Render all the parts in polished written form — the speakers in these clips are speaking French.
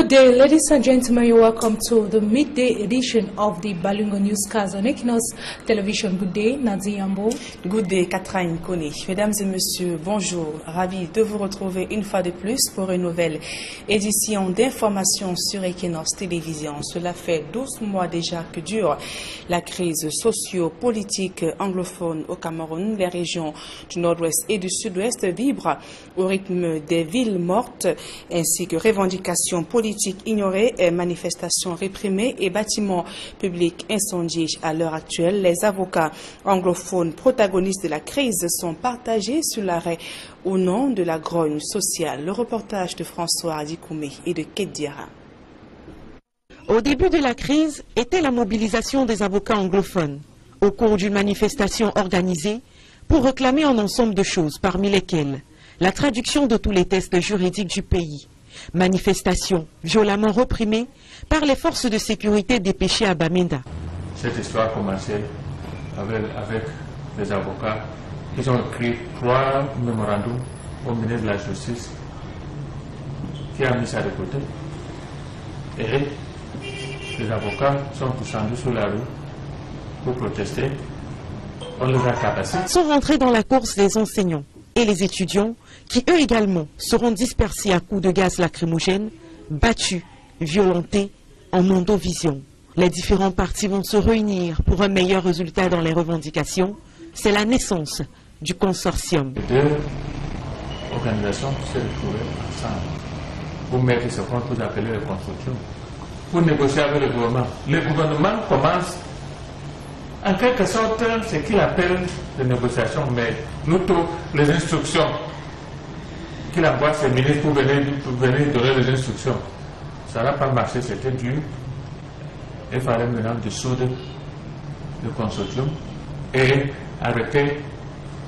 Good day, ladies and gentlemen. You're welcome to the midday edition of the Balingo Newscast on Equinos Television. Good day, Nazi Yambo. Good day, Catherine Kone. Mesdames et messieurs, bonjour. Ravi de vous retrouver une fois de plus pour une nouvelle édition d'information sur Equinos Télévision. Cela fait 12 mois déjà que dure la crise socio-politique anglophone au Cameroun. Les régions du nord-ouest et du sud-ouest vibrent au rythme des villes mortes ainsi que revendications politiques ignorées, manifestations réprimées et bâtiments publics incendiés. À l'heure actuelle, les avocats anglophones protagonistes de la crise sont partagés sur l'arrêt au nom de la grogne sociale. Le reportage de François Adikoumé et de Kediara. Au début de la crise était la mobilisation des avocats anglophones au cours d'une manifestation organisée pour réclamer un ensemble de choses, parmi lesquelles la traduction de tous les tests juridiques du pays. Manifestation violemment réprimée par les forces de sécurité dépêchées à Bamenda. Cette histoire commençait avec les avocats qui ont écrit 3 mémorandums au ministre de la Justice qui a mis ça de côté. Et les avocats sont descendus sur la rue pour protester. On les a tabassés. Sont rentrés dans la course les enseignants et les étudiants qui eux également seront dispersés à coups de gaz lacrymogène, battus, violentés en mondovision. Les différents partis vont se réunir pour un meilleur résultat dans les revendications. C'est la naissance du consortium. Les deux organisations se retrouvent ensemble pour mettre ce qu'on peut appeler le consortium, pour négocier avec le gouvernement. Le gouvernement commence en quelque sorte ce qu'il appelle des négociations, mais plutôt les instructions qu'il envoie ses ministres pour venir donner les instructions. Ça n'a pas marché, c'était dur. Il fallait maintenant dissoudre le consortium et arrêter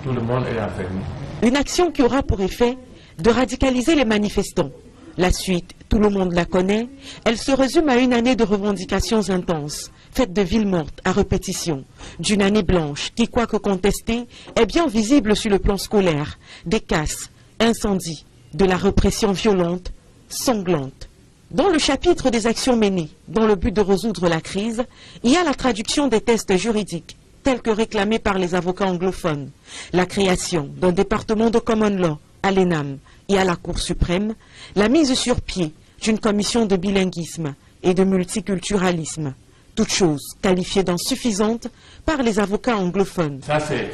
tout le monde et enfermer. Une action qui aura pour effet de radicaliser les manifestants. La suite, tout le monde la connaît. Elle se résume à une année de revendications intenses, faites de villes mortes à répétition, d'une année blanche qui, quoique contestée, est bien visible sur le plan scolaire, des casses, incendies, de la répression violente, sanglante. Dans le chapitre des actions menées, dans le but de résoudre la crise, il y a la traduction des tests juridiques, tels que réclamés par les avocats anglophones, la création d'un département de common law à l'ENAM et à la Cour suprême, la mise sur pied d'une commission de bilinguisme et de multiculturalisme, toutes choses qualifiées d'insuffisantes par les avocats anglophones. Ça c'est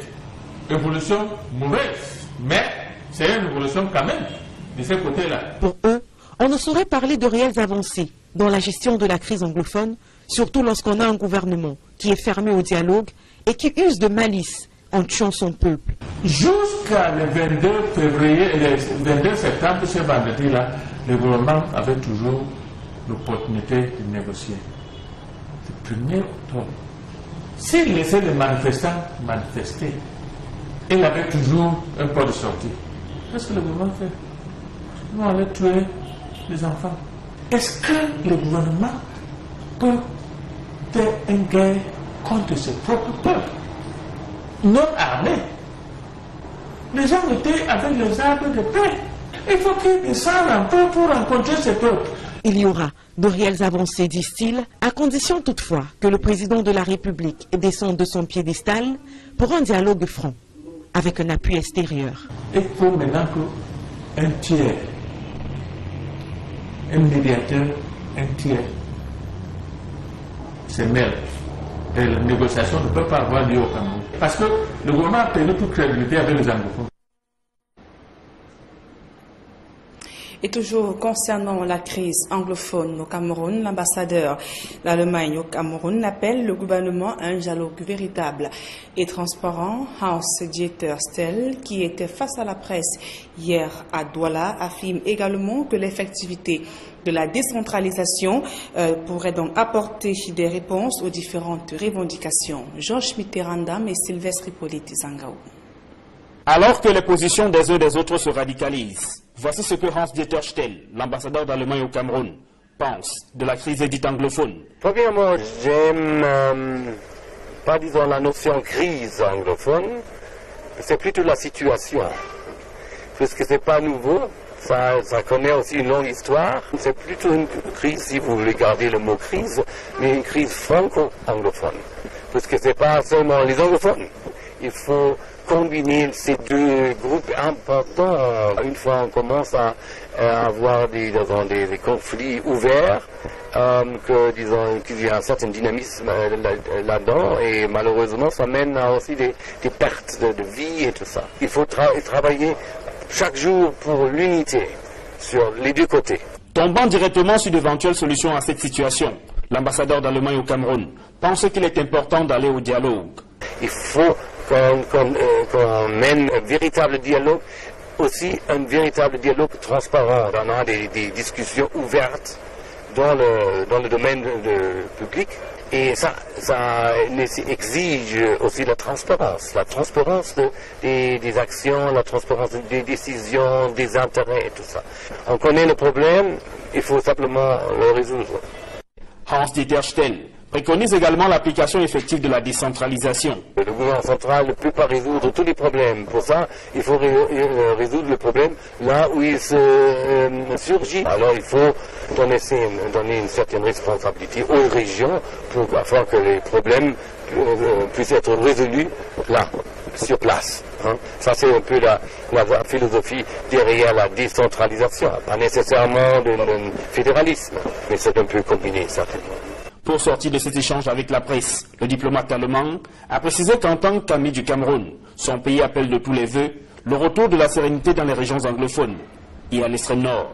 une évolution mauvaise, mais c'est une évolution quand même de ce côté-là. Pour eux, on ne saurait parler de réelles avancées dans la gestion de la crise anglophone, surtout lorsqu'on a un gouvernement qui est fermé au dialogue et qui use de malice en tuant son peuple. Jusqu'à le 22 février et le 22 septembre, ce vendredi-là, le gouvernement avait toujours l'opportunité de négocier. Le 1er octobre, s'il laissait les manifestants manifester, il avait toujours un point de sortie. Qu'est-ce que le gouvernement fait? Nous allons tuer les enfants. Est-ce que le gouvernement peut faire une guerre contre ses propres peuples non armés? Les gens étaient avec les armes de paix. Il faut qu'ils descendent un peu pour rencontrer ces peuples. Il y aura de réelles avancées, disent-ils, à condition toutefois que le président de la République descende de son piédestal pour un dialogue franc, avec un appui extérieur. Il faut maintenant qu'un tiers, un médiateur, un tiers, se mêle. Et la négociation ne peut pas avoir lieu au Cameroun. Parce que le gouvernement a perdu toute crédibilité avec les anglophones. Et toujours concernant la crise anglophone au Cameroun, l'ambassadeur d'Allemagne au Cameroun appelle le gouvernement à un dialogue véritable et transparent. Hans-Dieter Stell, qui était face à la presse hier à Douala, affirme également que l'effectivité de la décentralisation pourrait donc apporter des réponses aux différentes revendications. Georges Mitterrandam et Sylvestre Hippolyte Zangaou. Alors que les positions des uns et des autres se radicalisent, voici ce que Hans-Dieter Stell, l'ambassadeur d'Allemagne au Cameroun, pense de la crise dite anglophone. Premièrement, j'aime pas disons la notion crise anglophone, c'est plutôt la situation. Puisque c'est pas nouveau, ça connaît aussi une longue histoire. C'est plutôt une crise, si vous voulez garder le mot crise, mais une crise franco-anglophone. Parce que ce n'est pas seulement les anglophones. Il faut combiner ces deux groupes importants. Une fois on commence à avoir des conflits ouverts, qu'il y a un certain dynamisme là-dedans, et malheureusement ça mène à aussi des pertes de vie et tout ça. Il faut travailler chaque jour pour l'unité sur les deux côtés. Tombant directement sur d'éventuelles solutions à cette situation, l'ambassadeur d'Allemagne au Cameroun pense qu'il est important d'aller au dialogue. Il faut qu'on mène un véritable dialogue, aussi un véritable dialogue transparent. On a des discussions ouvertes dans le domaine public, et ça exige aussi la transparence des actions, la transparence des décisions, des intérêts et tout ça. On connaît le problème, il faut simplement le résoudre. Hans-Dieter Stell préconise également l'application effective de la décentralisation. Le gouvernement central ne peut pas résoudre tous les problèmes. Pour ça, il faut résoudre le problème là où il surgit. Alors il faut donner une certaine responsabilité aux régions afin que les problèmes puissent être résolus là, sur place. Ça, c'est un peu la philosophie derrière la décentralisation. Pas nécessairement d'un fédéralisme, mais c'est un peu combiné, certainement. Pour sortir de cet échange avec la presse, le diplomate allemand a précisé qu'en tant qu'ami du Cameroun, son pays appelle de tous les vœux le retour de la sérénité dans les régions anglophones et à l'extrême nord.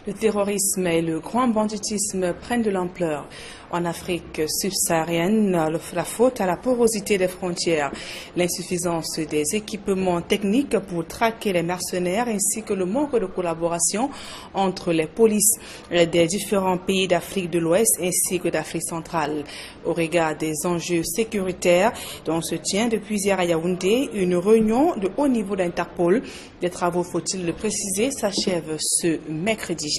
Le terrorisme et le grand banditisme prennent de l'ampleur. En Afrique subsaharienne, la faute à la porosité des frontières, l'insuffisance des équipements techniques pour traquer les mercenaires ainsi que le manque de collaboration entre les polices des différents pays d'Afrique de l'Ouest ainsi que d'Afrique centrale. Au regard des enjeux sécuritaires dont se tient depuis hier à Yaoundé une réunion de haut niveau d'Interpol. Des travaux, faut-il le préciser, s'achèvent ce mercredi.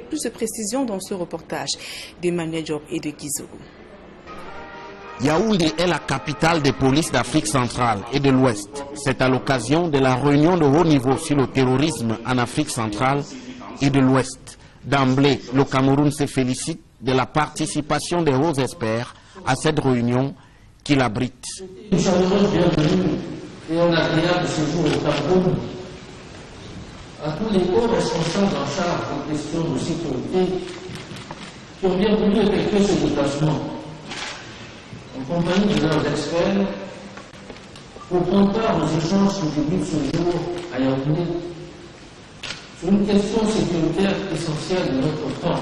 Plus de précisions dans ce reportage d'Emmanuel Diop et de Guizou. Yaoundé est la capitale des polices d'Afrique centrale et de l'Ouest. C'est à l'occasion de la réunion de haut niveau sur le terrorisme en Afrique centrale et de l'Ouest. D'emblée, le Cameroun se félicite de la participation des hauts experts à cette réunion qui l'abrite. Une chaleureuse bienvenue et un agréable séjour au Cameroun à tous les hauts responsables en charge des questions de sécurité qui ont bien voulu effectuer ce déplacement en compagnie de leurs experts pour prendre part aux échanges qui débutent ce jour à Yaoundé sur une question sécuritaire essentielle de notre temps,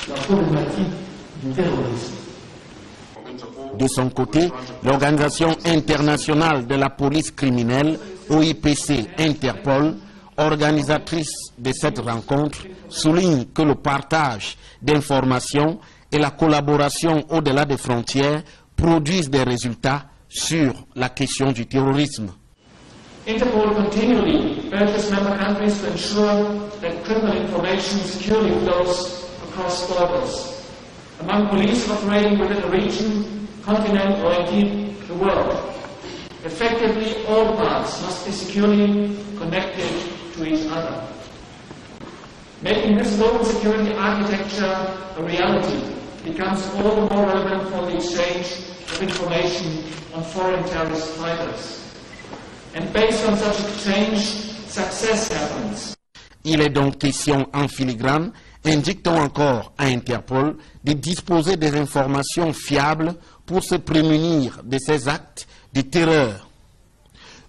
la problématique du terrorisme. De son côté, l'Organisation internationale de la police criminelle, OIPC Interpol, organisatrice de cette rencontre, souligne que le partage d'informations et la collaboration au-delà des frontières produisent des résultats sur la question du terrorisme. Interpol continually urges member countries to ensure that criminal information securely flows across borders, among police operating within a region, continent or indeed the world. Effectively, all parts must be securely connected to each other. Making this global security architecture a reality becomes all the more relevant for the exchange of information on foreign terrorist fighters. And based on such exchange, success happens. Il est donc question en filigrane, indique-t-on encore à Interpol, de disposer des informations fiables pour se prémunir de ces actes de terreur.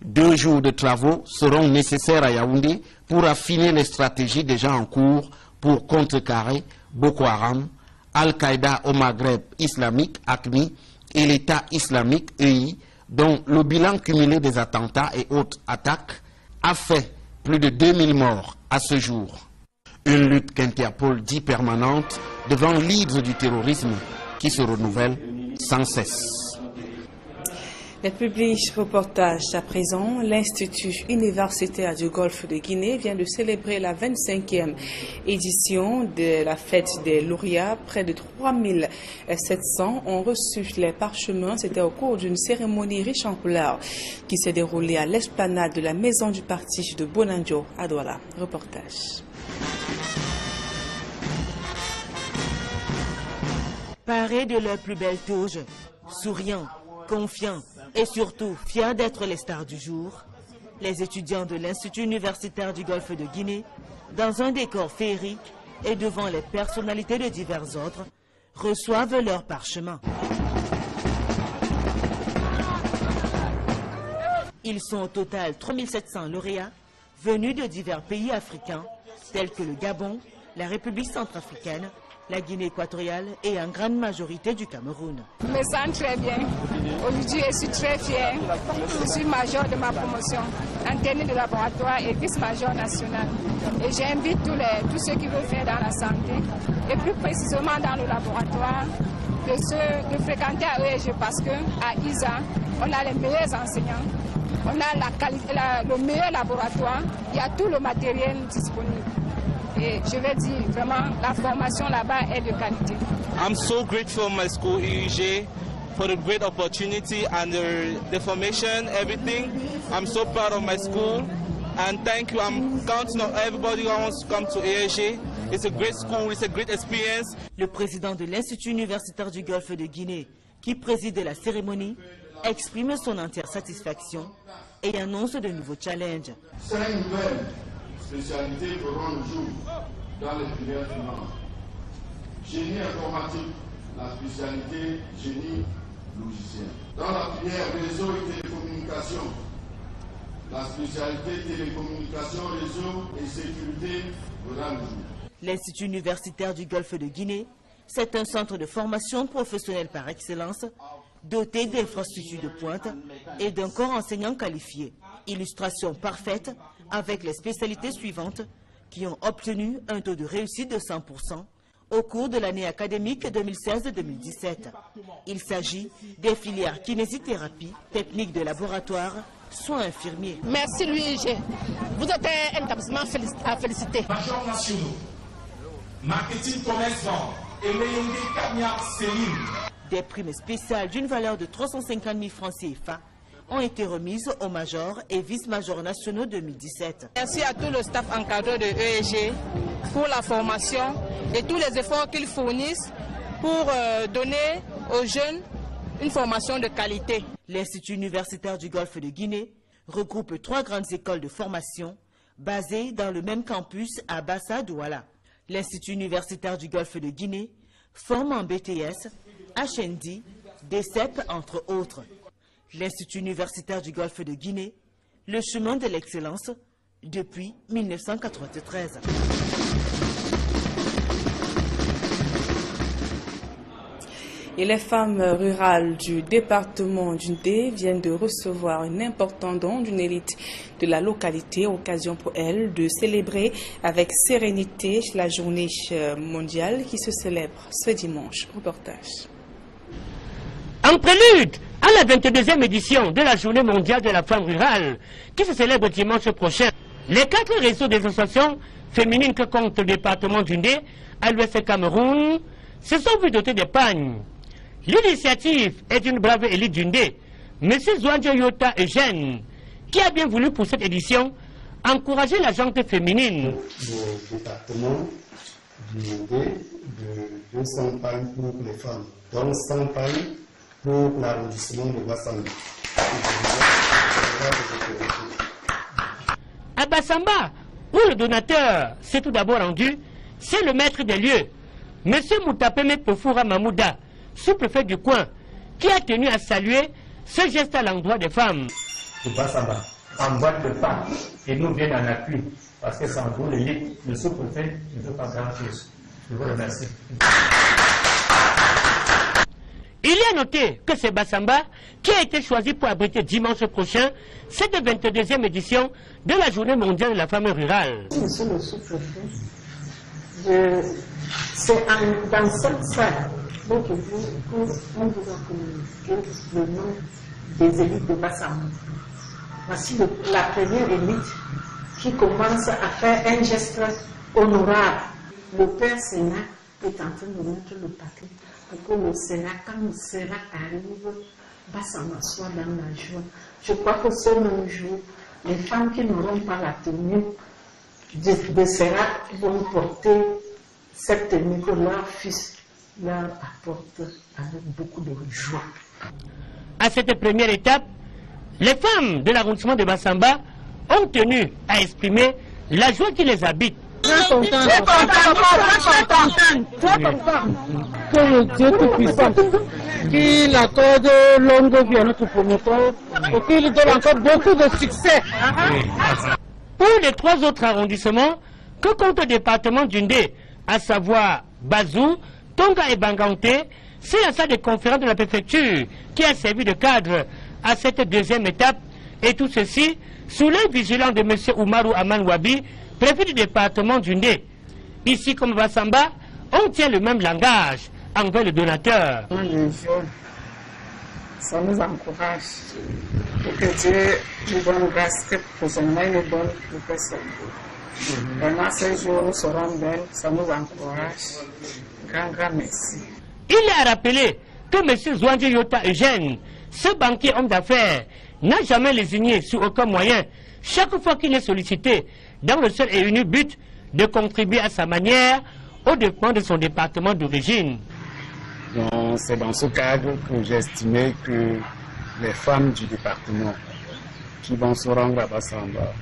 2 jours de travaux seront nécessaires à Yaoundé pour affiner les stratégies déjà en cours pour contrecarrer Boko Haram, Al-Qaïda au Maghreb islamique, AQMI, et l'État islamique, EI, dont le bilan cumulé des attentats et autres attaques a fait plus de 2000 morts à ce jour. Une lutte qu'Interpol dit permanente devant l'hydre du terrorisme qui se renouvelle sans cesse. Le public reportage à présent, l'Institut universitaire du Golfe de Guinée vient de célébrer la 25e édition de la fête des lauréats. Près de 3700 ont reçu les parchemins. C'était au cours d'une cérémonie riche en couleurs qui s'est déroulée à l'esplanade de la maison du parti de Bonanjo à Douala. Reportage. Parés de leurs plus belles toges, souriants, confiants et surtout fiers d'être les stars du jour, les étudiants de l'Institut universitaire du Golfe de Guinée, dans un décor féerique et devant les personnalités de divers ordres, reçoivent leur parchemin. Ils sont au total 3700 lauréats venus de divers pays africains tels que le Gabon, la République centrafricaine, la Guinée équatoriale et en grande majorité du Cameroun. Je me sens très bien. Aujourd'hui, je suis très fière. Je suis major de ma promotion, interne de laboratoire et vice-major national. Et j'invite tous ceux qui veulent faire dans la santé, et plus précisément dans le laboratoire, de fréquenter à EEG parce qu'à ISA, on a les meilleurs enseignants, on a le meilleur laboratoire, il y a tout le matériel disponible. Et je vais dire vraiment, la formation là-bas est de qualité. I'm so grateful for my school EEG for the great opportunity and the formation, everything. I'm so proud of my school and thank you. I'm counting on everybody who wants to come to EEG. It's a great school, it's a great experience. Le président de l'Institut universitaire du Golfe de Guinée, qui préside la cérémonie, exprime son entière satisfaction et annonce de nouveaux challenges. 5 nouvelles spécialités verront le jour dans les filières finales. Génie informatique, la spécialité génie logiciel. Dans la filière réseau et télécommunications, la spécialité télécommunications, réseau et sécurité verra le jour. L'Institut universitaire du Golfe de Guinée, c'est un centre de formation professionnelle par excellence, doté d'infrastructures de pointe et d'un corps enseignant qualifié. Illustration parfaite avec les spécialités suivantes qui ont obtenu un taux de réussite de 100% au cours de l'année académique 2016-2017. Il s'agit des filières kinésithérapie, techniques de laboratoire, soins infirmiers. Merci l'UIG. Vous êtes un établissement à féliciter. Majors nationaux, marketing, commerce, vente et Léondé Kagnac Céline. Des primes spéciales d'une valeur de 350 000 francs CFA ont été remises aux majors et vice-majors nationaux 2017. Merci à tout le staff encadré de EEG pour la formation et tous les efforts qu'ils fournissent pour donner aux jeunes une formation de qualité. L'Institut universitaire du Golfe de Guinée regroupe 3 grandes écoles de formation basées dans le même campus à Bassa Douala. L'Institut universitaire du Golfe de Guinée forme en BTS, HND, DCEP entre autres. L'Institut universitaire du Golfe de Guinée, le chemin de l'excellence depuis 1993. Et les femmes rurales du département du Ndé viennent de recevoir un important don d'une élite de la localité, occasion pour elles de célébrer avec sérénité la journée mondiale qui se célèbre ce dimanche. Reportage. En prélude à la 22e édition de la Journée mondiale de la femme rurale, qui se célèbre dimanche prochain, les 4 réseaux des associations féminines que compte le département du Ndé à l'ouest Cameroun se sont vus dotés de pagnes. L'initiative est d'une brave élite du Ndé, M. Zouandjo Yota Eugène, qui a bien voulu pour cette édition encourager la gente féminine. Le département du Ndé de 200 pagnes pour les femmes, dont 100 pagnes pour l'arrondissement de Bassamba. À Bassamba, où le donateur s'est tout d'abord rendu, c'est le maître des lieux, M. Moutapeme Pofura Mamouda, sous-préfet du coin, qui a tenu à saluer ce geste à l'endroit des femmes. De Bassamba, en boîte de pas, et nous viennent en appui, parce que sans vous, l'élite, le sous-préfet ne fait pas grand-chose. Je vous remercie. Il y a noté que c'est Bassamba qui a été choisi pour abriter dimanche prochain cette 22e édition de la Journée mondiale de la femme rurale. Monsieur le sous-préfet, c'est dans cette salle, donc on vous a communiqué le nom des élites de Bassamba. Voici la première élite qui commence à faire un geste honorable. Le Père Sénat est en train de mettre le paquet pour que le Sénat, quand le Sénat arrive, Bassamba soit dans la joie. Je crois que ce même jour, les femmes qui n'auront pas la tenue de Sénat vont porter cette tenue que leur fils leur apporte avec beaucoup de joie. À cette première étape, les femmes de l'arrondissement de Bassamba ont tenu à exprimer la joie qui les habite. Très content. Que le Dieu Tout-Puissant, qu'il accorde longue vie à notre promoteur et qu'il donne encore beaucoup de succès. Pour les 3 autres arrondissements que compte le département d'Undé, à savoir Bazou, Tonga et Banganté, c'est la salle de conférence de la préfecture qui a servi de cadre à cette deuxième étape, et tout ceci sous l'œil vigilant de M. Oumarou Aman Wabi, préfet du département d'Undé. Ici comme Bassamba, on tient le même langage envers le donateur. Ça nous encourage. Et que Dieu nous donne grâce que pour son main nous donne le personne. Vraiment, ces jours nous serons belles, ça nous encourage. Grand merci. Il a rappelé que M. Zouandji Yota Eugène, ce banquier homme d'affaires, n'a jamais lésigné sur aucun moyen, chaque fois qu'il est sollicité, dans le seul et unique but de contribuer à sa manière au développement de son département d'origine. C'est dans ce cadre que j'ai estimé que les femmes du département qui vont se rendre à Bassamba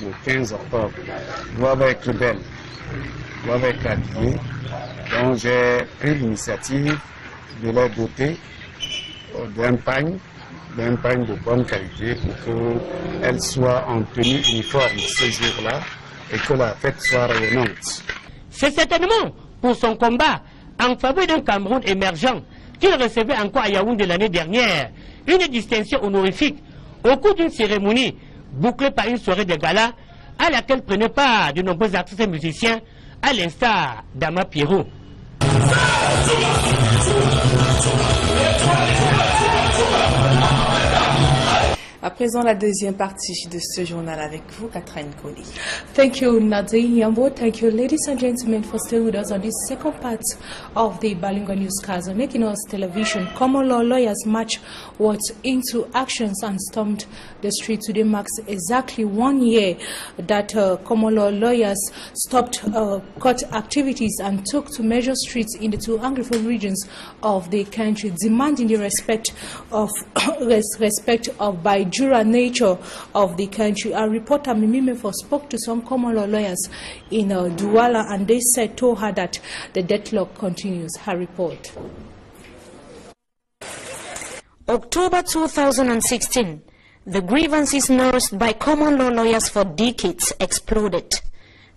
le 15 octobre doivent être belles, doivent être habillées. Donc j'ai pris l'initiative de leur doter d'un pagne de bonne qualité pour qu'elles soient en tenue uniforme ce jour-là et que la fête soit rayonnante. C'est certainement pour son combat en faveur d'un Cameroun émergent qu'il recevait encore à Yaoundé l'année dernière une distinction honorifique au cours d'une cérémonie bouclée par une soirée de gala à laquelle prenaient part de nombreux artistes et musiciens à l'instar d'Ama Pierrot. À présent, la deuxième partie de ce journal avec vous, Catherine Koli. Thank you, Nadine Yambo. Thank you, ladies and gentlemen, for staying with us on this second part of the Balingo Newscast on Equinos Television. Common law lawyers march words into actions and stormed the street. Today marks exactly 1 year that common law lawyers stopped court activities and took to major streets in the 2 Anglophone regions of the country, demanding the respect of by jura nature of the country. Our reporter Mimimefo spoke to some common law lawyers in Douala, and they told her that the deadlock continues. Her report. October 2016, the grievances nursed by common law lawyers for decades exploded.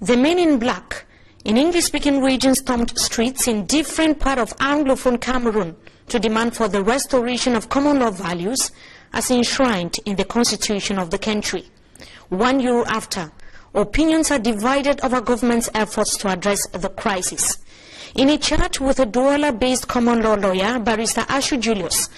The men in black in English-speaking regions stormed streets in different parts of Anglophone Cameroon to demand for the restoration of common law values as enshrined in the constitution of the country. 1 year after, opinions are divided over government's efforts to address the crisis. In a chat with a Douala-based common law lawyer, Barrister Ashu Julius,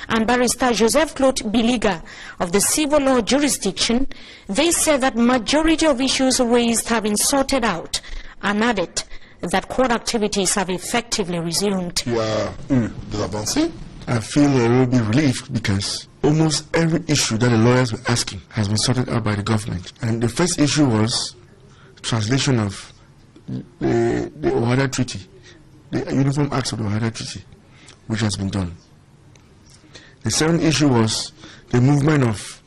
and Barrister Joseph Claude Biliga of the civil law jurisdiction, they said that majority of issues raised have been sorted out, and added that court activities have effectively resumed. I feel a little bit relieved because almost every issue that the lawyers were asking has been sorted out by the government. And the first issue was translation of the Ohada Treaty, the Uniform Acts of the Ohada Treaty, which has been done. The second issue was the movement of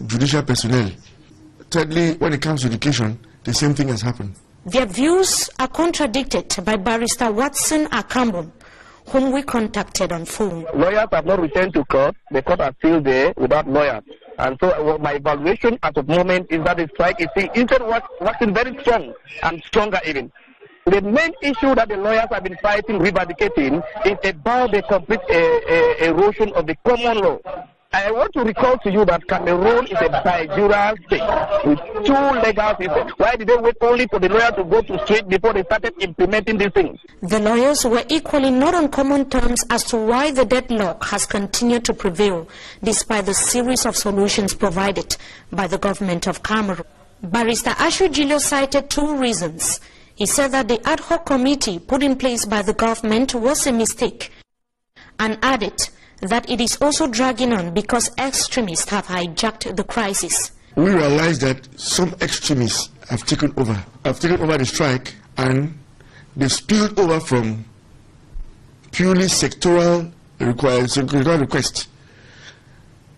judicial personnel. Thirdly, when it comes to education, the same thing has happened. Their views are contradicted by Barrister Watson Akambon, whom we contacted on phone. Lawyers have not returned to court. The court are still there without lawyers. And so my evaluation at the moment is that the strike is instead of working very strong and stronger even. The main issue that the lawyers have been fighting, revendicating, is about the complete erosion of the common law. I want to recall to you that Cameroon is a bigural state with 2 legal systems. Why did they wait only for the lawyer to go to street before they started implementing these things? The lawyers were equally not on common terms as to why the deadlock has continued to prevail despite the series of solutions provided by the government of Cameroon. Barrister Ashu Julius cited 2 reasons. He said that the ad hoc committee put in place by the government was a mistake, and added that it is also dragging on because extremists have hijacked the crisis. We realize that some extremists have taken over the strike, and they spilled over from purely sectoral requests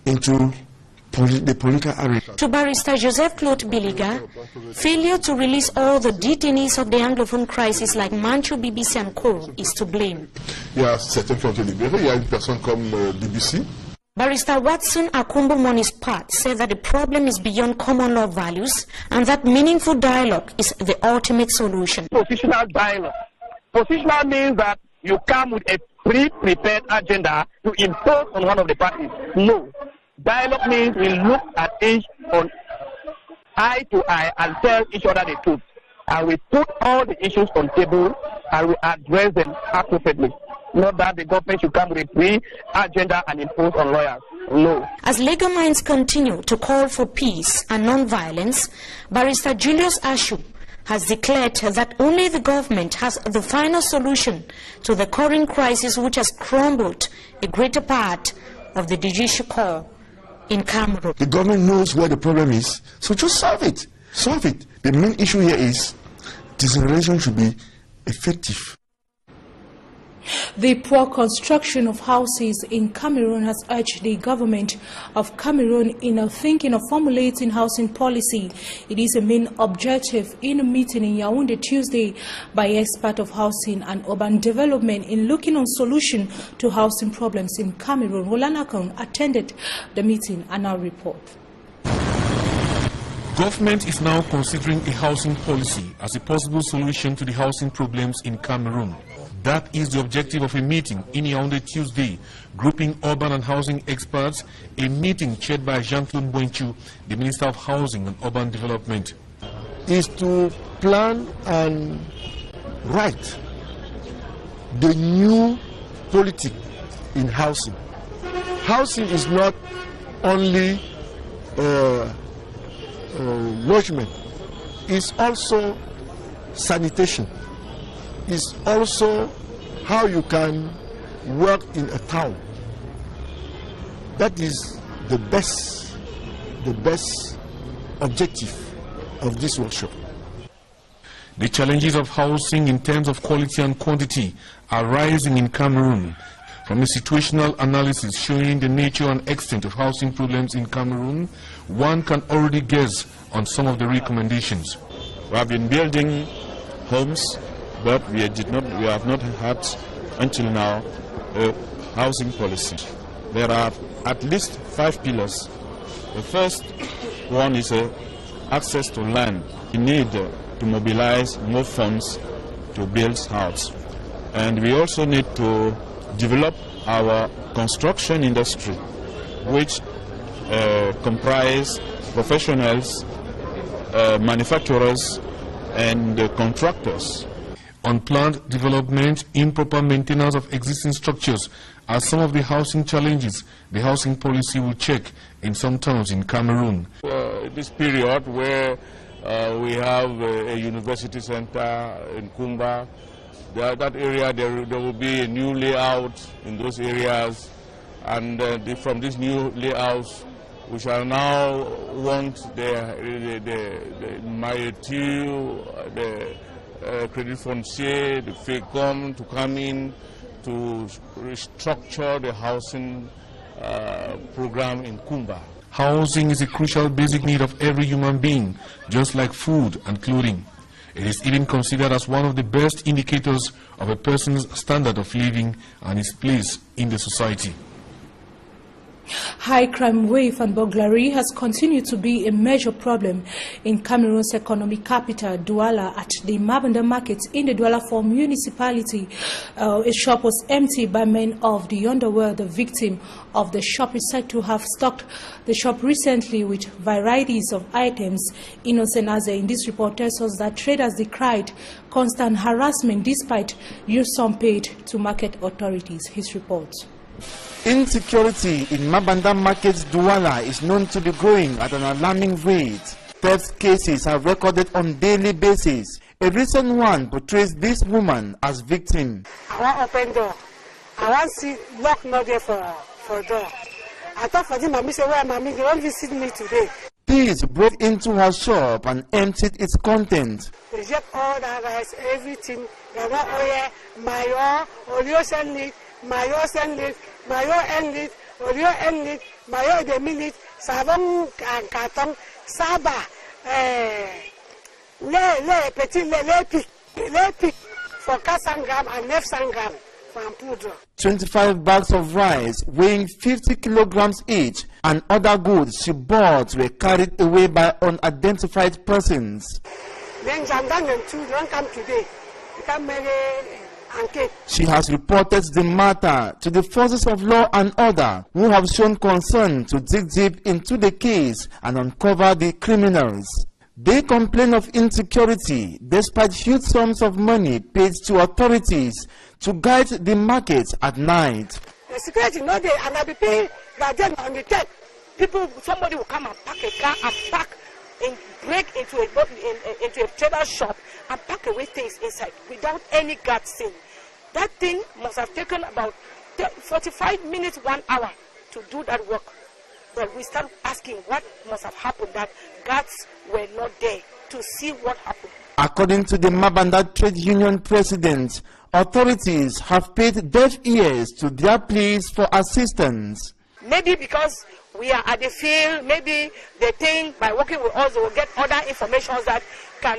into the political arena. To Barrister Joseph Claude Biliga, failure to release all the detainees of the Anglophone crisis like Mancho, BBC and Co. is to blame. Il y a certains qui ont été libérés, il y a une personne comme BBC. Barrister Watson Akumbo on his part said that the problem is beyond common law values and that meaningful dialogue is the ultimate solution. Positional dialogue. Positional means that you come with a pre-prepared agenda to impose on one of the parties. No. Dialogue means we look at each on eye to eye and tell each other the truth. And we put all the issues on table and we address them appropriately. Not that the government should come with a pre-agenda and impose on lawyers. No. As legal minds continue to call for peace and non-violence, Barrister Julius Ashu has declared that only the government has the final solution to the current crisis which has crumbled a greater part of the judicial corps in Cameroon. The government knows where the problem is, so just solve it. Solve it. The main issue here is decentralization should be effective. The poor construction of houses in Cameroon has urged the government of Cameroon in thinking of formulating housing policy. It is a main objective in a meeting in Yaoundé Tuesday by experts of housing and urban development in looking on solution to housing problems in Cameroon. Roland Akon attended the meeting and now report. Government is now considering a housing policy as a possible solution to the housing problems in Cameroon. That is the objective of a meeting in Yaoundé Tuesday, grouping urban and housing experts, a meeting chaired by Jean-Claude Boinchou, the Minister of Housing and Urban Development. Is to plan and write the new policy in housing. Housing is not only lodgement, it's also sanitation. Is also how you can work in a town. That is the best objective of this workshop. The challenges of housing in terms of quality and quantity are rising in Cameroon. From a situational analysis showing the nature and extent of housing problems in Cameroon, one can already guess on some of the recommendations. We have been building homes, but we have not had until now a housing policy. There are at least 5 pillars. The first one is access to land. We need to mobilize more funds to build houses. And we also need to develop our construction industry, which comprise professionals, manufacturers and contractors. Unplanned development, improper maintenance of existing structures are some of the housing challenges the housing policy will check in some towns in Cameroon. This period where we have a university center in Kumba, that area there will be a new layout in those areas, and from this new layouts we shall now want the Maïtiu, the Credit Foncier, the FECOM to come in to restructure the housing program in Kumba. Housing is a crucial basic need of every human being, just like food and clothing. It is even considered as one of the best indicators of a person's standard of living and his place in the society. High crime wave and burglary has continued to be a major problem in Cameroon's economic capital, Douala, at the Mabanda market in the Douala 4 municipality. A shop was emptied by men of the underworld. The victim of the shop is said to have stocked the shop recently with varieties of items. Innocent Aze in this report tells us that traders decried constant harassment despite your sum paid to market authorities. His report. Insecurity in Mabanda Market, Douala is known to be growing at an alarming rate. Theft cases are recorded on a daily basis. A recent one portrays this woman as victim. I want open door. I want see lock not there for door. I thought for them, mommy say, where mommy, they won't visit me today. Thieves broke into her shop and emptied its content. They reject all that rice, everything. They want oil, mayo, olio send mayo send it, mayo end it, olio end it, mayo de minute, savon and carton, saba, le petit le pic for 400 gram and 900 gram from poudre. 25 bags of rice weighing 50 kilograms each and other goods she bought were carried away by unidentified persons. Then Jandan and two don't come today. They come She has reported the matter to the forces of law and order, who have shown concern to dig deep into the case and uncover the criminals. They complain of insecurity despite huge sums of money paid to authorities to guide the market at night. The security not there, and I be paying that then on the 10th. Somebody will come and pack a car and pack and break into a trader shop and pack away things inside without any guard scene. That thing must have taken about 45 minutes, 1 hour to do that work. But we start asking what must have happened, that guards were not there to see what happened. According to the Mabanda Trade Union president, authorities have paid deaf ears to their pleas for assistance. Maybe because we are at the field, maybe they think by working with us they will get other information that can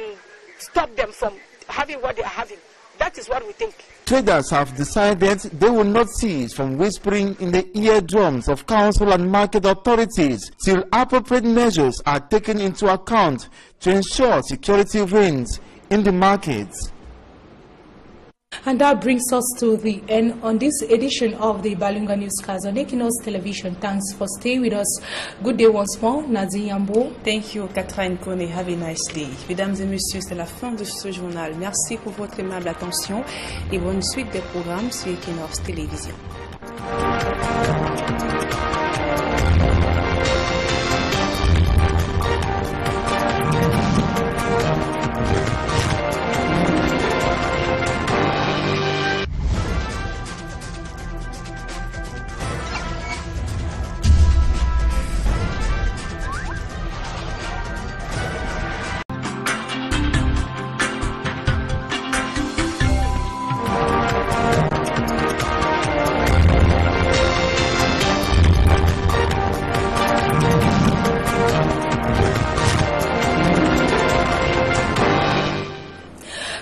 stop them from having what they are having. That is what we think. Traders have decided they will not cease from whispering in the eardrums of council and market authorities till appropriate measures are taken into account to ensure security reigns in the markets. And that brings us to the end on this edition of the Balunga Newscast on Equinos Television. Thanks for staying with us. Good day once more, Nazi Yambo. Thank you, Catherine Kone. Have a nice day. Mesdames et messieurs, c'est la fin de ce journal. Merci pour votre aimable attention et bonne suite des programmes sur Equinos Télévision.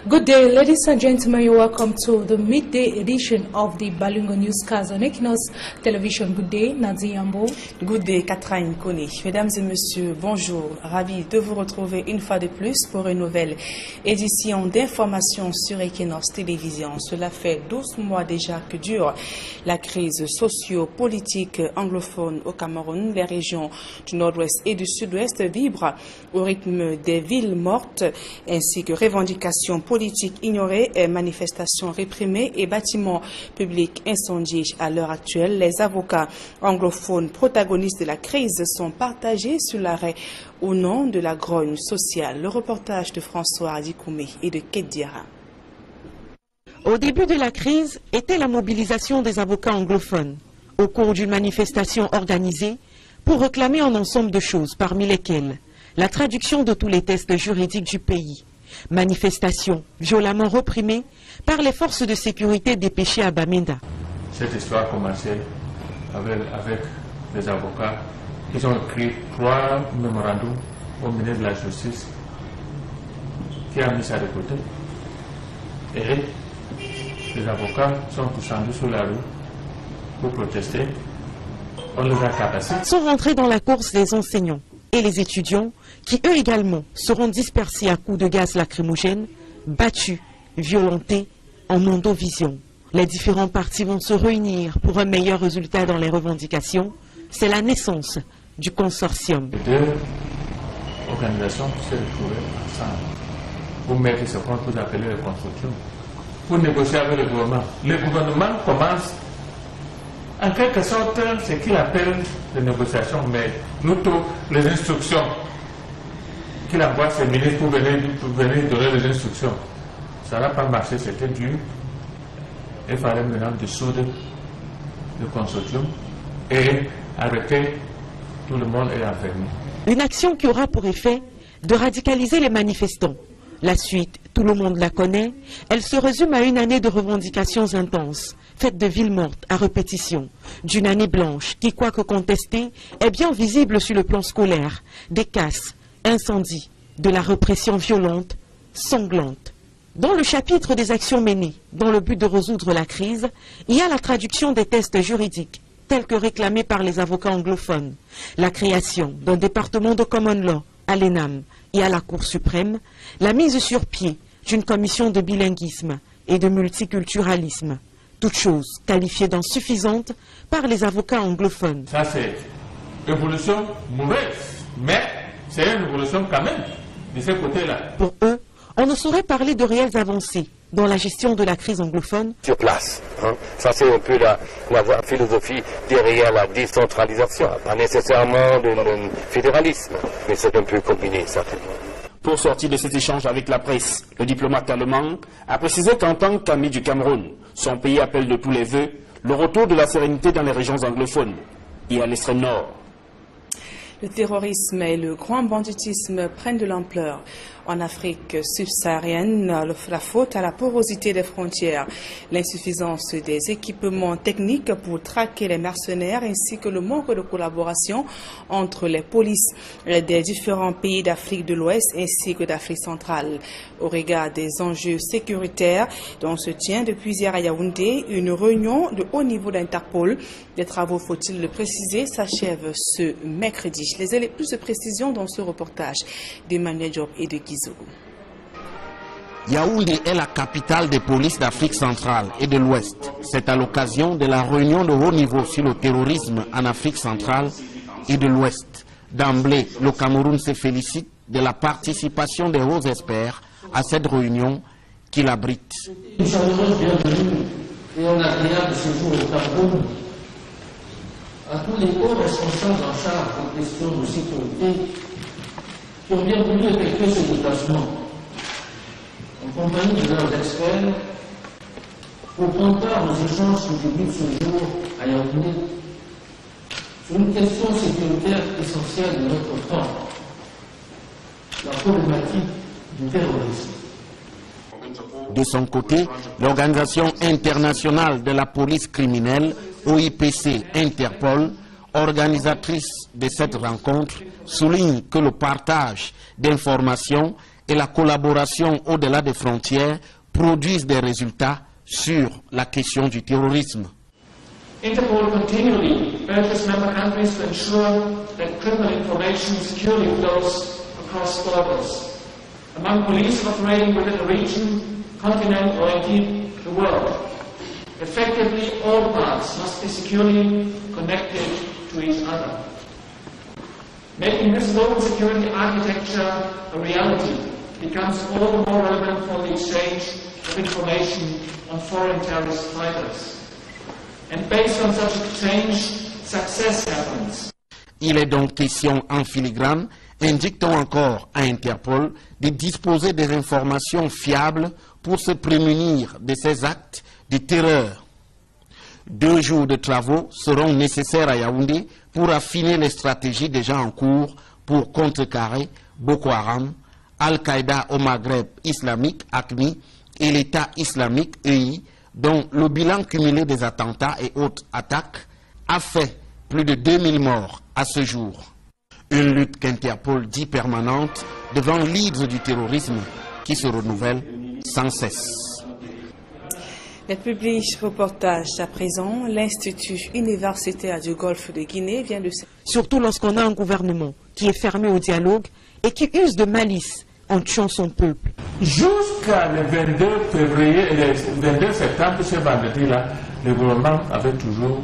Good day, ladies and gentlemen. You're welcome to the midday edition of the Balunga Newscast on Equinos Television. Good day, Nazi Yambo. Good day, Catherine Kone. Mesdames et messieurs, bonjour. Ravi de vous retrouver une fois de plus pour une nouvelle édition d'information sur Equinos Télévision. Cela fait 12 mois déjà que dure la crise socio-politique anglophone au Cameroun. Les régions du nord-ouest et du sud-ouest vibrent au rythme des villes mortes ainsi que revendications politiques ignorées, manifestations réprimées et bâtiments publics incendiés. À l'heure actuelle, les avocats anglophones protagonistes de la crise sont partagés sur l'arrêt au nom de la grogne sociale. Le reportage de François Adikoumé et de Kate Diarra. Au début de la crise était la mobilisation des avocats anglophones au cours d'une manifestation organisée pour réclamer un ensemble de choses, parmi lesquelles la traduction de tous les textes juridiques du pays. Manifestation violemment reprimée par les forces de sécurité dépêchées à Bamenda. Cette histoire a commencé avec les avocats qui ont écrit 3 mémorandums au ministre de la Justice qui a mis ça de côté. Et les avocats sont descendus sur la rue pour protester on les a tabassés. Sont rentrés dans la course les enseignants et les étudiants qui eux également seront dispersés à coups de gaz lacrymogène, battus, violentés en mondovision. Les différents partis vont se réunir pour un meilleur résultat dans les revendications. C'est la naissance du consortium. Les deux organisations se retrouvent ensemble pour mettre ce qu'on peut appeler le consortium, pour négocier avec le gouvernement. Le gouvernement commence en quelque sorte ce qu'il appelle les négociations, mais plutôt les instructions qu'il envoie ses ministres pour venir donner les instructions. Ça n'a pas marché, c'était dur. Il fallait maintenant dissoudre le consortium et arrêter tout le monde et enfermer. Une action qui aura pour effet de radicaliser les manifestants. La suite, tout le monde la connaît. Elle se résume à une année de revendications intenses, faites de villes mortes à répétition, d'une année blanche qui, quoique contestée, est bien visible sur le plan scolaire. Des casses, incendies, de la répression violente, sanglante. Dans le chapitre des actions menées dans le but de résoudre la crise, il y a la traduction des tests juridiques tels que réclamés par les avocats anglophones, la création d'un département de common law à l'ENAM et à la Cour suprême, la mise sur pied d'une commission de bilinguisme et de multiculturalisme, toutes choses qualifiées d'insuffisantes par les avocats anglophones. Ça c'est une évolution mauvaise, mais c'est une évolution quand même de ce côté-là. Pour eux, on ne saurait parler de réelles avancées dans la gestion de la crise anglophone. Sur place, hein. Ça c'est un peu la philosophie derrière la décentralisation, pas nécessairement de fédéralisme, mais c'est un peu combiné certainement. Pour sortir de cet échange avec la presse, le diplomate allemand a précisé qu'en tant qu'ami du Cameroun, son pays appelle de tous les vœux le retour de la sérénité dans les régions anglophones et à l'extrême nord. Le terrorisme et le grand banditisme prennent de l'ampleur. En Afrique subsaharienne, la faute à la porosité des frontières, l'insuffisance des équipements techniques pour traquer les mercenaires ainsi que le manque de collaboration entre les polices des différents pays d'Afrique de l'Ouest ainsi que d'Afrique centrale. Au regard des enjeux sécuritaires dont se tient depuis hier à Yaoundé une réunion de haut niveau d'Interpol. Des travaux, faut-il le préciser, s'achèvent ce mercredi. Plus de précisions dans ce reportage d'Emmanuel Diop et de Guizou. Yaoundé est la capitale des polices d'Afrique centrale et de l'Ouest. C'est à l'occasion de la réunion de haut niveau sur le terrorisme en Afrique centrale et de l'Ouest. D'emblée, le Cameroun se félicite de la participation des hauts experts à cette réunion qui l'abrite. Une chaleureuse bienvenue et un agréable séjour au Cameroun à tous les hauts responsables en charge des questions de sécurité qui ont bien voulu effectuer ce déplacement en compagnie de leurs experts pour prendre part aux échanges qui débutent ce jour à Yaoundé sur une question sécuritaire essentielle de notre temps, la problématique du terrorisme. De son côté, l'Organisation internationale de la police criminelle, OIPC Interpol, organisatrice de cette rencontre, souligne que le partage d'informations et la collaboration au-delà des frontières produisent des résultats sur la question du terrorisme. Interpol continually urges member countries to ensure that criminal information securely flows across borders, among police operating within the region, continent or indeed the world. Effectively, all parts must be securely connected to each other. Making this global security architecture a reality becomes all the more relevant for the exchange of information on foreign terrorist fighters. And based on such exchange, success happens. Il est donc question en filigrane, indique-t-on encore à Interpol, de disposer des informations fiables pour se prémunir de ces actes de terreur. 2 jours de travaux seront nécessaires à Yaoundé pour affiner les stratégies déjà en cours pour contrecarrer Boko Haram, Al-Qaïda au Maghreb islamique, AQMI, et l'État islamique, EI, dont le bilan cumulé des attentats et autres attaques a fait plus de 2000 morts à ce jour. Une lutte qu'Interpol dit permanente devant l'hydre du terrorisme qui se renouvelle sans cesse. Le public reportage à présent, l'Institut universitaire du Golfe de Guinée vient de... Surtout lorsqu'on a un gouvernement qui est fermé au dialogue et qui use de malice en tuant son peuple. Jusqu'à le 22 février et le 22 septembre, ce vendredi-là, le gouvernement avait toujours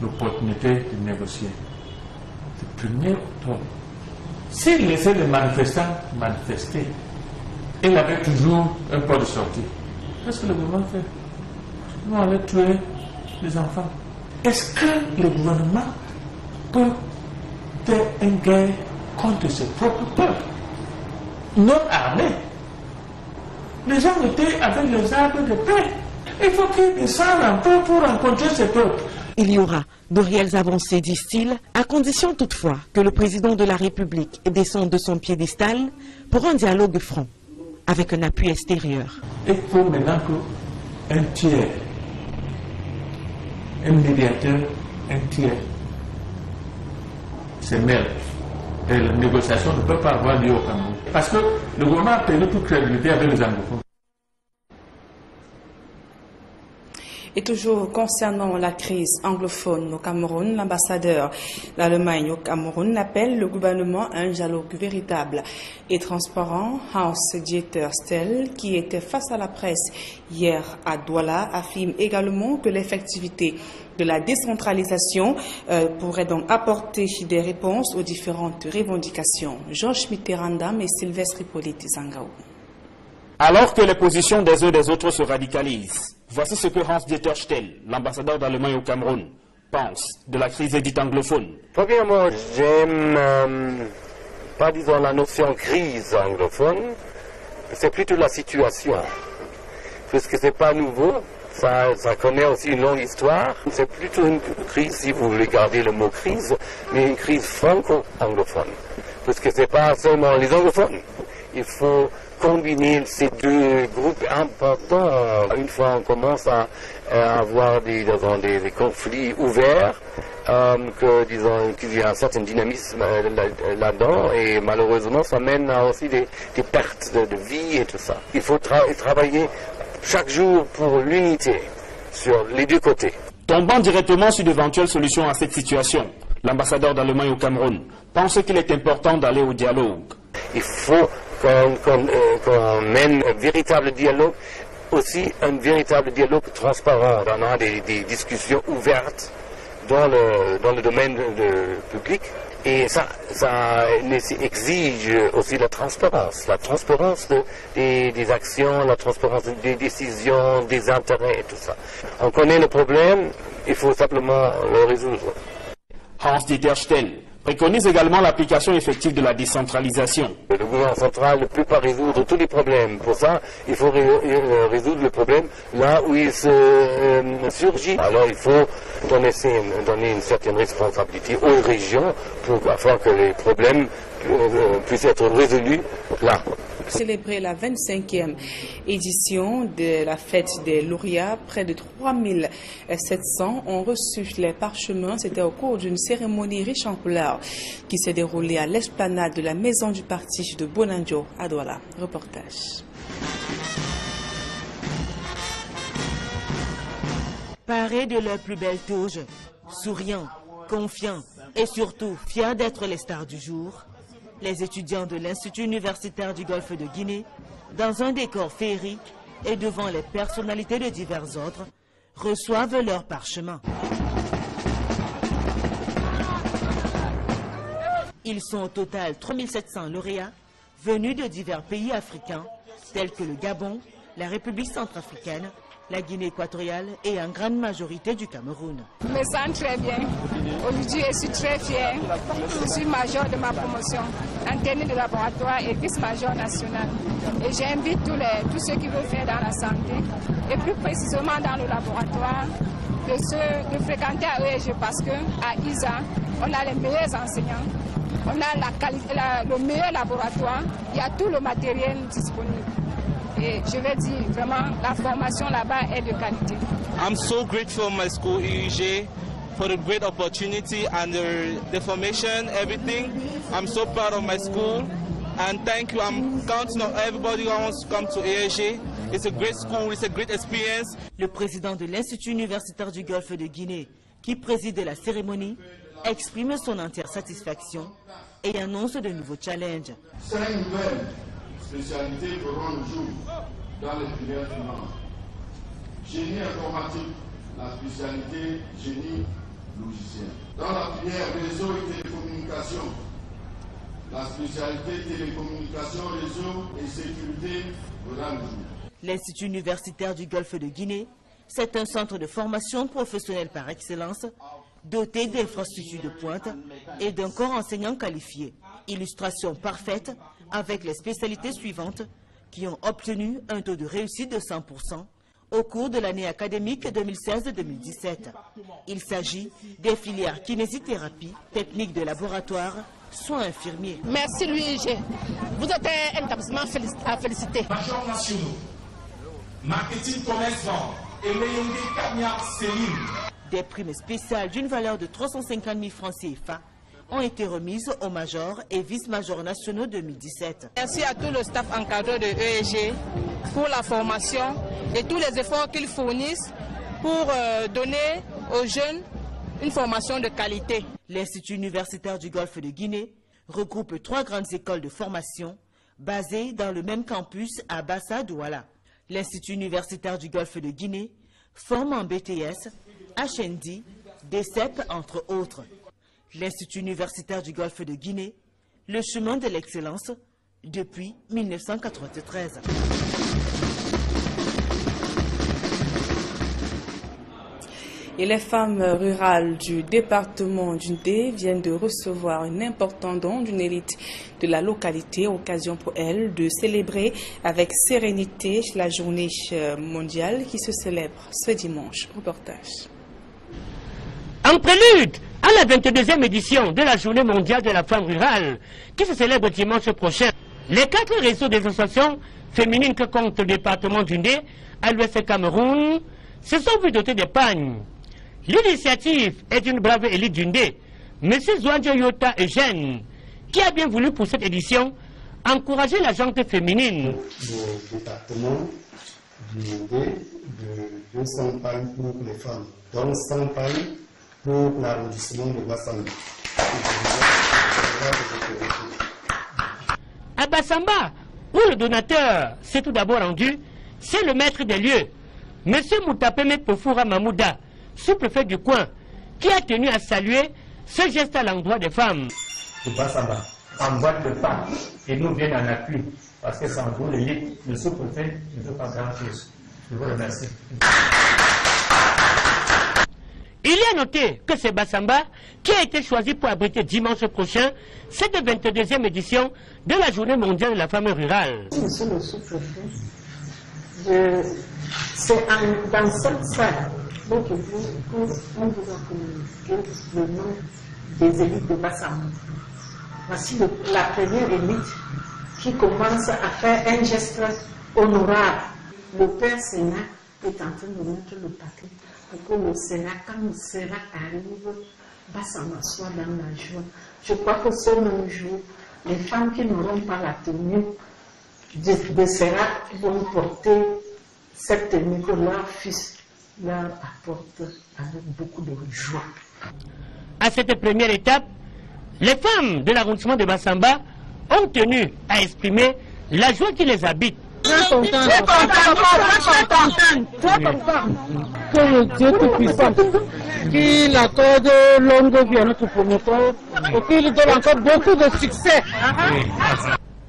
l'opportunité de négocier. Le 1er octobre, s'il laissait les manifestants manifester, il avait toujours un port de sortie. Qu'est-ce que le gouvernement fait? Nous allons tuer les enfants. Est-ce que le gouvernement peut faire une guerre contre ses propres peuples non armés? Les gens étaient avec les armes de paix. Il faut qu'ils descendent un peu pour rencontrer ces peuples. Il y aura de réelles avancées, disent-ils, à condition toutefois que le président de la République descende de son piédestal pour un dialogue franc, avec un appui extérieur. Il faut maintenant qu'un tiers, un médiateur, un tiers, se mêle. Et la négociation ne peut pas avoir lieu au Cameroun. Parce que le gouvernement a perdu toute crédibilité avec les anglophones. Et toujours concernant la crise anglophone au Cameroun, l'ambassadeur d'Allemagne au Cameroun appelle le gouvernement à un dialogue véritable et transparent. Hans-Dieter Stell, qui était face à la presse hier à Douala, affirme également que l'effectivité de la décentralisation pourrait donc apporter des réponses aux différentes revendications. Georges Mitterrandam et Sylvestre Hippolyte Zangaou. Alors que les positions des uns et des autres se radicalisent, voici ce que Hans-Dieter Stell, l'ambassadeur d'Allemagne au Cameroun, pense de la crise dite anglophone. Premièrement, j'aime pas disons la notion crise anglophone, c'est plutôt la situation, puisque c'est pas nouveau, ça connaît aussi une longue histoire. C'est plutôt une crise, si vous voulez garder le mot crise, mais une crise franco-anglophone, puisque c'est pas seulement les anglophones. Il faut combiner ces deux groupes importants. Une fois on commence à avoir des conflits ouverts, qu'il y a un certain dynamisme là-dedans, et malheureusement ça mène à aussi des pertes de vie et tout ça. Il faut travailler chaque jour pour l'unité sur les deux côtés. Tombant directement sur d'éventuelles solutions à cette situation, l'ambassadeur d'Allemagne au Cameroun pense qu'il est important d'aller au dialogue. Il faut qu'on mène un véritable dialogue, aussi un véritable dialogue transparent. On a des discussions ouvertes dans le domaine public, et ça exige aussi la transparence des actions, la transparence des décisions, des intérêts et tout ça. On connaît le problème, il faut simplement le résoudre. Hans-Dieter Stell préconise également l'application effective de la décentralisation. Le gouvernement central ne peut pas résoudre tous les problèmes. Pour ça, il faut résoudre le problème là où il surgit. Alors il faut donner une certaine responsabilité aux régions afin que les problèmes puissent être résolus là. Célébrer la 25e édition de la fête des lauréats, près de 3700 ont reçu les parchemins. C'était au cours d'une cérémonie riche en couleurs qui s'est déroulée à l'esplanade de la maison du parti de Bonanjo à Douala. Reportage. Parés de leurs plus belles toges, souriants, confiants et surtout fiers d'être les stars du jour, les étudiants de l'Institut universitaire du Golfe de Guinée, dans un décor féerique et devant les personnalités de divers ordres, reçoivent leur parchemin. Ils sont au total 3700 lauréats venus de divers pays africains tels que le Gabon, la République centrafricaine, la Guinée équatoriale et en grande majorité du Cameroun. Je me sens très bien. Aujourd'hui, je suis très fière. Je suis major de ma promotion, interne de laboratoire et vice-major national. Et j'invite tous ceux qui veulent faire dans la santé, et plus précisément dans le laboratoire, de fréquenter à ESG parce qu'à ISA, on a les meilleurs enseignants, on a le meilleur laboratoire, il y a tout le matériel disponible. Et je vais dire vraiment, la formation là-bas est de qualité. I'm so grateful for my school, EUG, for the great opportunity and the formation, everything. I'm so proud of my school. And thank you. I'm counting on everybody who wants to come to EUG It's a great school, it's a great experience. Le président de l'Institut universitaire du Golfe de Guinée, qui préside la cérémonie, exprime son entière satisfaction et annonce de nouveaux challenges. 5 nouvelles spécialités verront le jour dans les filières finales. Génie informatique, la spécialité génie logiciel. Dans la filière réseau et télécommunications, la spécialité télécommunications, réseau et sécurité verra le jour. L'Institut universitaire du Golfe de Guinée, c'est un centre de formation professionnelle par excellence, doté d'infrastructures de pointe et d'un corps enseignant qualifié. Illustration parfaite avec les spécialités suivantes qui ont obtenu un taux de réussite de 100% au cours de l'année académique 2016-2017. Il s'agit des filières kinésithérapie, techniques de laboratoire, soins infirmiers. Merci l'UIG. Vous êtes un établissement à féliciter. Majors nationaux, marketing, commerce, vente et Léondé Kagnac Céline. Des primes spéciales d'une valeur de 350 000 francs CFA ont été remises aux majors et vice-majors nationaux 2017. Merci à tout le staff encadré de EEG pour la formation et tous les efforts qu'ils fournissent pour donner aux jeunes une formation de qualité. L'Institut universitaire du Golfe de Guinée regroupe 3 grandes écoles de formation basées dans le même campus à Bassa-Douala. L'Institut universitaire du Golfe de Guinée forme en BTS, HND, DCEP, entre autres. L'Institut universitaire du Golfe de Guinée, le chemin de l'excellence depuis 1993. Et les femmes rurales du département d'Undé viennent de recevoir un important don d'une élite de la localité, occasion pour elles de célébrer avec sérénité la journée mondiale qui se célèbre ce dimanche. Reportage. En prélude à la 22e édition de la Journée mondiale de la femme rurale, qui se célèbre dimanche prochain, les 4 réseaux des associations féminines que compte le département d'Undé à l'ouest Cameroun se sont vus dotés de pagnes. L'initiative est d'une brave élite d'Undé, M. Zouandjo Yota Eugène, qui a bien voulu pour cette édition encourager la gente féminine. Le département d'Undé de 200 pagnes pour les femmes, dont 100 pagnes pour l'arrondissement de Bassamba. À Bassamba, où le donateur s'est tout d'abord rendu, c'est le maître des lieux, M. Moutapeme Pofura Mamouda, sous-préfet du coin, qui a tenu à saluer ce geste à l'endroit des femmes. De Bassamba, en boîte de pas, et nous viennent en appui, parce que sans vous, le sous-préfet ne peut pas grand-chose. Je vous remercie. Il est à noter que c'est Bassamba qui a été choisi pour abriter dimanche prochain cette 22e édition de la Journée mondiale de la femme rurale. Monsieur le sous-préfet, c'est dans cette salle qu'on vous a communiqué le nom des élites de Bassamba. Voici la première élite qui commence à faire un geste honorable. Le Père Sénat est en train de mettre le paquet pour que le Sénat, quand le Sénat arrive, Bassamba soit dans la joie. Je crois que ce même jour, les femmes qui n'auront pas la tenue de Sénat vont porter cette tenue que leur fils leur apporte avec beaucoup de joie. À cette première étape, les femmes de l'arrondissement de Bassamba ont tenu à exprimer la joie qui les habite. Très content, que le Dieu Tout-Puissant, qu'il accorde longue vie à notre promoteur et qu'il donne encore beaucoup de succès.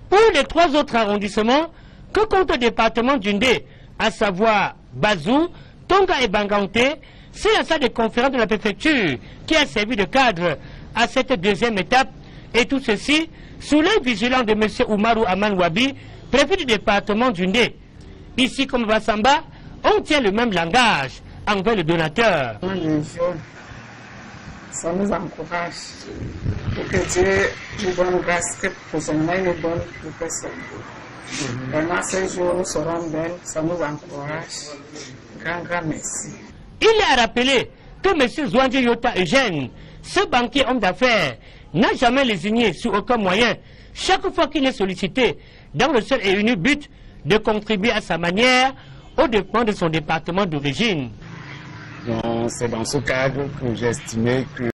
Pour les 3 autres arrondissements que compte le département d'Undé, à savoir Bazou, Tonga et Banganté, c'est la salle de conférence de la préfecture qui a servi de cadre à cette 2e étape, et tout ceci sous l'œil vigilant de M. Oumarou Amanwabi, préfet du département d'Undé. Ici comme Bassamba, on tient le même langage envers le donateur. Ça nous encourage. Et que Dieu nous donne grâce, que pour son main nous donne pour personne. Vraiment, ces jours nous serons belles, ça nous encourage. Grand merci. Il est à rappeler que M. Zouandjo Yota Eugène, ce banquier homme d'affaires, n'a jamais lésigné sur aucun moyen, chaque fois qu'il est sollicité, dans le seul et unique but de contribuer à sa manière aux dépens de son département d'origine. C'est dans ce cadre que j'ai estimé que